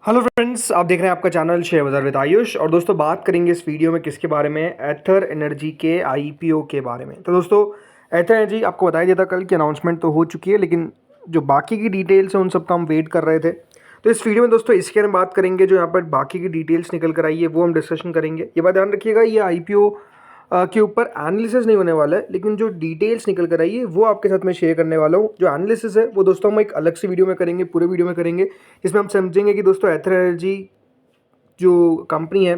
Hello friends, आप देख रहे हैं आपका चैनल शेयर बाजार विद आयुष। और दोस्तों बात करेंगे इस वीडियो में किसके बारे में, एथर एनर्जी के आईपीओ के बारे में। तो दोस्तों एथर एनर्जी आपको बताया दिया था, कल की अनाउंसमेंट तो हो चुकी है, लेकिन जो बाकी की डिटेल्स हैं उन सब का हम वेट कर रहे थे। तो इस वीडियो में दोस्तों इसके बारे में बात करेंगे, जो यहाँ पर बाकी की डिटेल्स निकल कर आई है वो हम डिस्कशन करेंगे। ये बात ध्यान रखिएगा, ये आईपीओ के ऊपर एनालिसिस नहीं होने वाला है, लेकिन जो डिटेल्स निकल कर आई है वो आपके साथ मैं शेयर करने वाला हूँ। जो एनालिसिस है वो दोस्तों हम एक अलग से वीडियो में करेंगे, पूरे वीडियो में करेंगे। इसमें हम समझेंगे कि दोस्तों एथर एनर्जी जो कंपनी है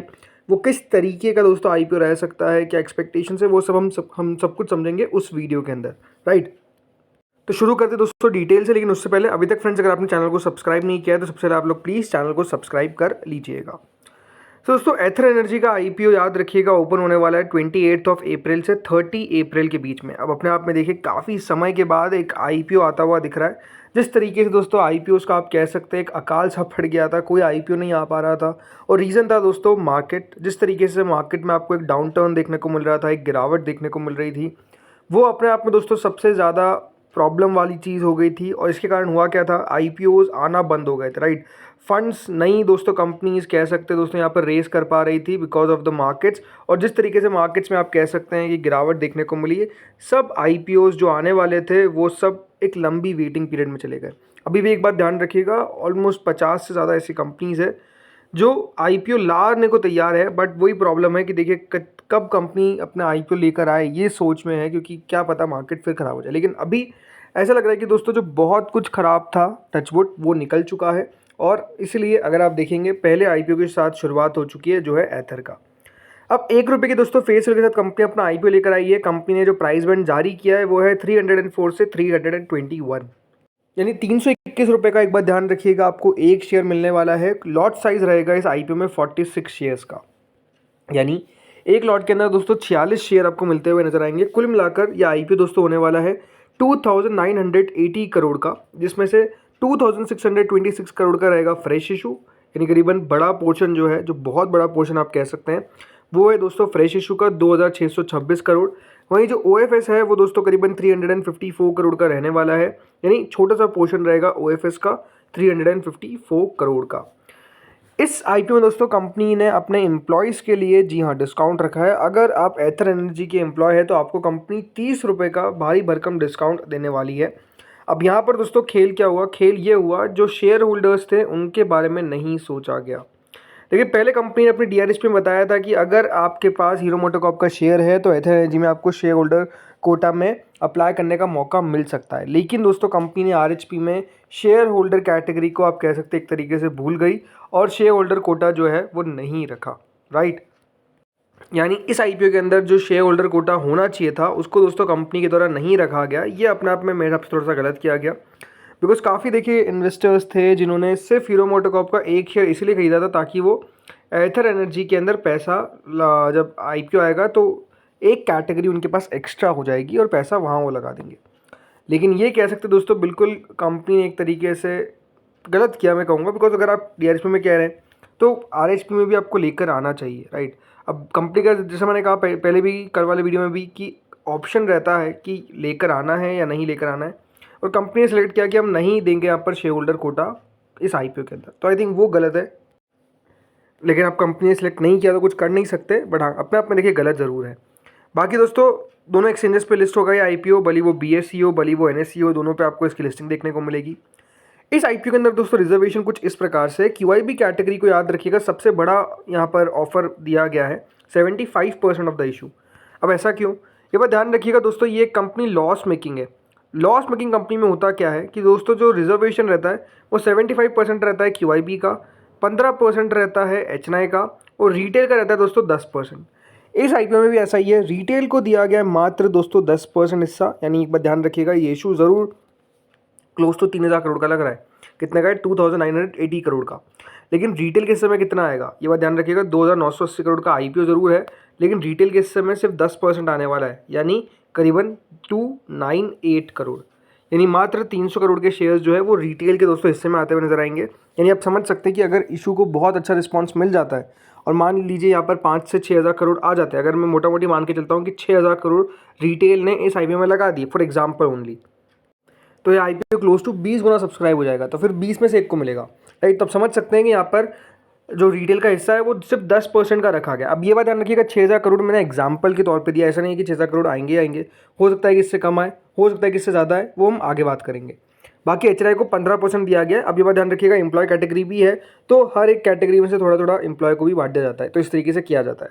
वो किस तरीके का दोस्तों आईपीओ रह सकता है, क्या एक्सपेक्टेशन है, वो सब हम सब कुछ समझेंगे उस वीडियो के अंदर, राइट। तो शुरू करते दोस्तों डिटेल से, लेकिन उससे पहले अभी तक फ्रेंड्स अगर आपने चैनल को सब्सक्राइब नहीं किया है तो सबसे पहले आप लोग प्लीज़ चैनल को सब्सक्राइब कर लीजिएगा। तो दोस्तों एथर एनर्जी का आईपीओ याद रखिएगा ओपन होने वाला है 28 अप्रैल से 30 अप्रैल के बीच में। अब अपने आप में देखिए काफ़ी समय के बाद एक आईपीओ आता हुआ दिख रहा है। जिस तरीके से दोस्तों आईपीओस का आप कह सकते हैं एक अकाल सा पड़ गया था, कोई आईपीओ नहीं आ पा रहा था। और रीज़न था दोस्तों मार्केट। जिस तरीके से मार्केट में आपको एक डाउन टर्न देखने को मिल रहा था, एक गिरावट देखने को मिल रही थी, वो अपने आप में दोस्तों सबसे ज़्यादा प्रॉब्लम वाली चीज़ हो गई थी। और इसके कारण हुआ क्या था, आईपीओज आना बंद हो गए थे, राइट। फंड्स नई दोस्तों कंपनीज कह सकते हैं दोस्तों यहाँ पर रेस कर पा रही थी बिकॉज ऑफ द मार्केट्स। और जिस तरीके से मार्केट्स में आप कह सकते हैं कि गिरावट देखने को मिली है, सब आईपीओज जो आने वाले थे वो सब एक लंबी वेटिंग पीरियड में चले गए। अभी भी एक बात ध्यान रखिएगा, ऑलमोस्ट 50 से ज़्यादा ऐसी कंपनीज है जो आईपीओ लाने को तैयार है, बट वही प्रॉब्लम है कि देखिए कब कंपनी अपना आईपीओ लेकर आए ये सोच में है, क्योंकि क्या पता मार्केट फिर ख़राब हो जाए। लेकिन अभी ऐसा लग रहा है कि दोस्तों जो बहुत कुछ ख़राब था, टचवुड, वो निकल चुका है। और इसलिए अगर आप देखेंगे पहले आईपीओ के साथ शुरुआत हो चुकी है जो है एथर का। अब ₹1 के दोस्तों फेस वैल्यू के साथ कंपनी अपना आईपीओ लेकर आई है। कंपनी ने जो प्राइस बैंड जारी किया है वो है 304 से 321, यानी ₹321 का। एक बात ध्यान रखिएगा, आपको एक शेयर मिलने वाला है। लॉट साइज रहेगा इस आईपीओ में 46 शेयर्स का, यानी एक लॉट के अंदर दोस्तों 46 शेयर आपको मिलते हुए नजर आएंगे। कुल मिलाकर यह आईपीओ दोस्तों होने वाला है 2980 करोड़ का, जिसमें से 2626 करोड़ का रहेगा फ्रेश इशू, यानी करीबन बड़ा पोर्शन जो है, जो बहुत बड़ा पोर्शन आप कह सकते हैं, वो है दोस्तों फ्रेश इशू का 2626 करोड़। वहीं जो ओएफएस है वो दोस्तों करीबन 354 करोड़ का रहने वाला है, यानी छोटा सा पोर्शन रहेगा ओएफएस का 354 करोड़ का। इस आईपीओ में दोस्तों कंपनी ने अपने एम्प्लॉयज़ के लिए, जी हाँ, डिस्काउंट रखा है। अगर आप एथर एनर्जी के एम्प्लॉय है तो आपको कंपनी ₹30 का भारी भरकम डिस्काउंट देने वाली है। अब यहाँ पर दोस्तों खेल क्या हुआ, खेल ये हुआ जो शेयर होल्डर्स थे उनके बारे में नहीं सोचा गया। देखिए पहले कंपनी ने अपनी डीआरएसपी में बताया था कि अगर आपके पास हीरो मोटोकॉर्प का शेयर है तो एथर एनर्जी में आपको शेयर होल्डर कोटा में अप्लाई करने का मौका मिल सकता है। लेकिन दोस्तों कंपनी ने आरएचपी में शेयर होल्डर कैटेगरी को आप कह सकते हैं एक तरीके से भूल गई, और शेयर होल्डर कोटा जो है वो नहीं रखा, राइट। यानी इस आईपीओ के अंदर जो शेयर होल्डर कोटा होना चाहिए था उसको दोस्तों कंपनी के द्वारा नहीं रखा गया। ये अपने आप में मेरे हिसाब से थोड़ा सा गलत किया गया, बिकॉज काफ़ी देखिए इन्वेस्टर्स थे जिन्होंने सिर्फ हीरो मोटोकॉर्प का एक शेयर इसलिए खरीदा था ताकि वो एथर एनर्जी के अंदर पैसा जब आईपीओ आएगा तो एक कैटेगरी उनके पास एक्स्ट्रा हो जाएगी और पैसा वहाँ वो लगा देंगे। लेकिन ये कह सकते दोस्तों बिल्कुल कंपनी ने एक तरीके से गलत किया, मैं कहूँगा, बिकॉज अगर आप डीआरएसपी में कह रहे हैं तो आरएचपी में भी आपको लेकर आना चाहिए, राइट। अब कंपनी का जैसे मैंने कहा पहले भी कल वाले वीडियो में भी कि ऑप्शन रहता है कि लेकर आना है या नहीं लेकर आना है, और कंपनी ने सेलेक्ट किया कि हम नहीं देंगे यहाँ पर शेयर होल्डर कोटा इस आईपीओ के अंदर। तो आई थिंक वो गलत है, लेकिन आप कंपनी ने सेलेक्ट नहीं किया तो कुछ कर नहीं सकते, बट हाँ अपने आप में देखिए गलत ज़रूर है। बाकी दोस्तों दोनों एक्सचेंजेस पे लिस्ट होगा ये आईपीओ, भली वो बीएसई हो भली वो एनएसई हो, दोनों पे आपको इसकी लिस्टिंग देखने को मिलेगी। इस आईपीओ के अंदर दोस्तों रिजर्वेशन कुछ इस प्रकार से, क्यूआईबी कैटेगरी को याद रखिएगा सबसे बड़ा यहाँ पर ऑफर दिया गया है 75% ऑफ द इशू। अब ऐसा क्यों, ये बात ध्यान रखिएगा दोस्तों, ये कंपनी लॉस मेकिंग है। लॉस मेकिंग कंपनी में होता क्या है कि दोस्तों जो रिजर्वेशन रहता है वो 75% रहता है क्यूआईबी का, 15% रहता है एचएनआई का, और रिटेल का रहता है दोस्तों 10%। इस आईपीओ में भी ऐसा ही है, रिटेल को दिया गया है मात्र दोस्तों 10% हिस्सा। यानी एक बात ध्यान रखिएगा, ये इशू ज़रूर क्लोज टू 3000 करोड़ का लग रहा है। कितने का है, 2980 करोड़ का। लेकिन रिटेल के हिस्से में कितना आएगा ये बात ध्यान रखिएगा, 2980 करोड़ का आईपीओ ज़रूर है, लेकिन रिटेल के हिस्से में सिर्फ 10% आने वाला है, यानी करीबन 298 करोड़। यानी मात्र 300 करोड़ के शेयर्स जो है वो रिटेल के दोस्तों हिस्से में आते हुए नजर आएंगे। यानी आप समझ सकते हैं कि अगर इशू को बहुत अच्छा रिस्पांस मिल जाता है और मान लीजिए यहाँ पर 5 से 6000 करोड़ आ जाते हैं, अगर मैं मोटा मोटी मान के चलता हूँ कि 6000 करोड़ रिटेल ने इस आईपीओ में लगा दिए फॉर एग्जाम्पल ओनली, तो ये IPO क्लोज टू 20 गुना सब्सक्राइब हो जाएगा, तो फिर 20 में से एक को मिलेगा, राइट। तो आप समझ सकते हैं कि यहाँ पर जो रिटेल का हिस्सा है वो सिर्फ 10% का रखा गया। अब ये बात ध्यान रखिएगा, 6,000 करोड़ मैंने एग्जाम्पल के तौर पे दिया, ऐसा नहीं है कि 6,000 करोड़ आएंगे आएंगे, हो सकता है कि इससे कम आए, हो सकता है कि इससे ज़्यादा है, वो हम आगे बात करेंगे। बाकी HNI को 15% दिया गया है। अब ये बात ध्यान रखिएगा, एम्प्लॉय कैटेगरी भी है, तो हर एक कैटेगरी में से थोड़ा थोड़ा एम्प्लॉय को भी बांट दिया जाता है, तो इस तरीके से किया जाता है।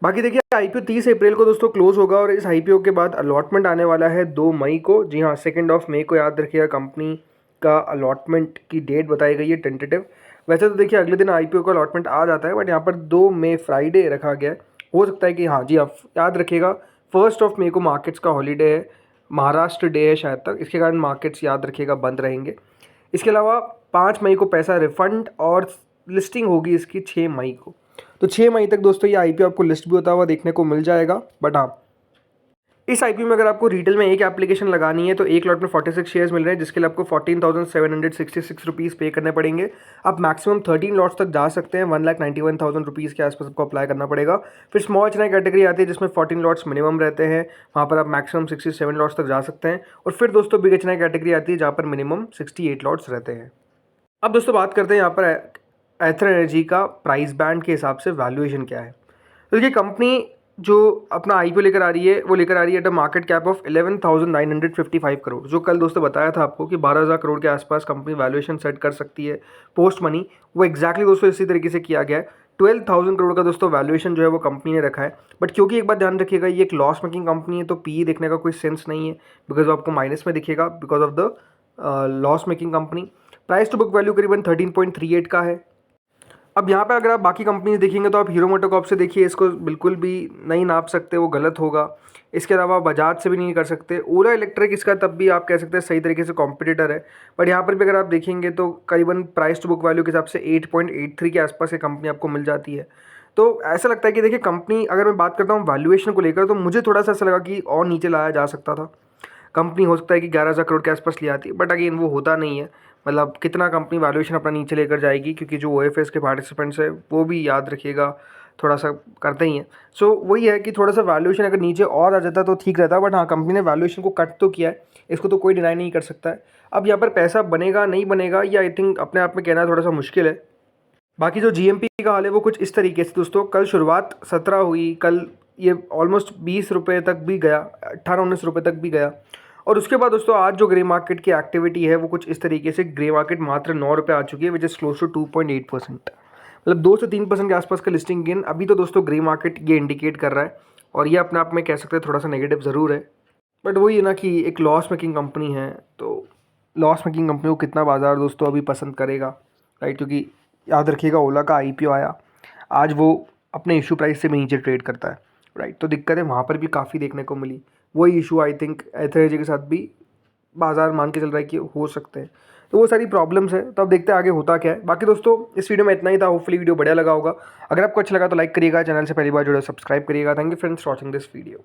बाकी देखिए IPO 30 अप्रैल को दोस्तों क्लोज होगा और इस IPO के बाद अलॉटमेंट आने वाला है 2 मई को। जी हाँ, 2 मई को याद रखिएगा, कंपनी का अलॉटमेंट की डेट बताई गई है टेंटेटिव। वैसे तो देखिए अगले दिन IPO का अलॉटमेंट आ जाता है, बट यहाँ पर 2 मई फ्राइडे रखा गया है। हो सकता है कि हाँ जी, आप याद रखिएगा 1 मई को मार्केट्स का हॉलीडे है, महाराष्ट्र डे है शायद तक, इसके कारण मार्केट्स याद रखिएगा बंद रहेंगे। इसके अलावा 5 मई को पैसा रिफंड और लिस्टिंग होगी इसकी 6 मई को। तो 6 मई तक दोस्तों ये IPO आपको लिस्ट भी होता हुआ देखने को मिल जाएगा। बट हाँ, इस IPO में अगर आपको रिटेल में एक एप्लीकेशन लगानी है तो एक लॉट में 46 शेयर्स मिल रहे हैं, जिसके लिए आपको 14,766 रुपीज़ पे करने पड़ेंगे। आप मैक्सिमम 13 लॉट्स तक जा सकते हैं, 1,91,000 रुपीज़ के आसपास आपको अप्लाई करना पड़ेगा। फिर स्मॉल HNI कैटेगरी आती है जिसमें 14 लॉट्स मिनिमम रहते हैं, वहाँ पर आप मैक्सिमम 67 लॉट्स तक जा सकते हैं। और फिर दोस्तों बिग HNI कैटेगरी आती है जहाँ पर मिनिमम 68 लॉट्स रहते हैं। अब दोस्तों बात करते हैं यहाँ पर एथर एनर्जी का प्राइस बैंड के हिसाब से वैल्यूएशन क्या है। तो देखिए कंपनी जो अपना IPO लेकर आ रही है वो लेकर आ रही है at a market cap of 11,955 crore. जो कल दोस्तों बताया था आपको कि 12,000 करोड़ के आसपास कंपनी वैल्यूएशन सेट कर सकती है पोस्ट मनी, वो एक्जैक्टली दोस्तों इसी तरीके से किया गया है। 12,000 करोड़ का दोस्तों वैल्यूएशन जो है वो कंपनी ने रखा है। बट क्योंकि एक बात ध्यान रखिएगा, ये एक लॉस मेकिंग कंपनी है, तो PE देखने का कोई सेंस नहीं है, बिकॉज आपको माइनस में दिखेगा because of the loss making company. Price to book value करीबन 13.38 का है। अब यहाँ पे अगर आप बाकी कंपनीज देखेंगे तो आप हीरो मोटोकॉर्प से देखिए, इसको बिल्कुल भी नहीं नाप सकते, वो गलत होगा। इसके अलावा बजाज से भी नहीं कर सकते। ओला इलेक्ट्रिक इसका तब भी आप कह सकते हैं सही तरीके से कॉम्पिटिटर है, बट यहाँ पर भी अगर आप देखेंगे तो करीबन प्राइस टू बुक वैल्यू के हिसाब से 8.83 के आसपास ये कंपनी आपको मिल जाती है। तो ऐसा लगता है कि देखिए कंपनी, अगर मैं बात करता हूँ वैल्यूएशन को लेकर, तो मुझे थोड़ा सा ऐसा लगा कि और नीचे लाया जा सकता था। कंपनी हो सकता है कि 11,000 करोड़ के आसपास ले आती है, बट अगेन वो होता नहीं है। मतलब कितना कंपनी वैल्यूएशन अपना नीचे लेकर जाएगी, क्योंकि जो OFS के पार्टिसिपेंट्स है वो भी याद रखिएगा थोड़ा सा करते ही हैं। सो वही है कि थोड़ा सा वैल्यूएशन अगर नीचे और आ जाता तो ठीक रहता, बट हाँ कंपनी ने वैल्यूएशन को कट तो किया है, इसको तो कोई डिनाई नहीं कर सकता है। अब यहाँ पर पैसा बनेगा नहीं बनेगा, या आई थिंक अपने आप में कहना थोड़ा सा मुश्किल है। बाकी जो GMP का हाल है वो कुछ इस तरीके से दोस्तों, कल शुरुआत 17 हुई, कल ये ऑलमोस्ट 20 रुपये तक भी गया, 18-19 रुपये तक भी गया। और उसके बाद दोस्तों आज जो ग्रे मार्केट की एक्टिविटी है वो कुछ इस तरीके से, ग्रे मार्केट मात्र 9 रुपये आ चुकी है, विच इज़ क्लोज टू 2.8%, मतलब 2 से 3% के आसपास का लिस्टिंग गेन अभी तो दोस्तों ग्रे मार्केट ये इंडिकेट कर रहा है। और ये अपने आप में कह सकते हैं थोड़ा सा नेगेटिव ज़रूर है, बट वही है ना कि एक लॉस मेकिंग कंपनी है, तो लॉस मेकिंग कंपनी को कितना बाजार दोस्तों अभी पसंद करेगा, राइट। क्योंकि याद रखिएगा ओला का IPO आया, आज वो अपने इशू प्राइस से भी नीचे ट्रेड करता है, राइट। तो दिक्कतें वहाँ पर भी काफ़ी देखने को मिली। वही issue I think Ather Energy के साथ भी बाजार मान के चल रहा है कि हो सकते हैं। तो वो सारी प्रॉब्लम्स है, तो अब देखते हैं आगे होता क्या है। बाकी दोस्तों इस वीडियो में इतना ही था, होपफुली वीडियो बढ़िया लगा होगा। अगर आपको अच्छा लगा तो लाइक करिएगा, चैनल से पहली बार जुड़े सब्सक्राइब करिएगा। Thank you friends for watching this video.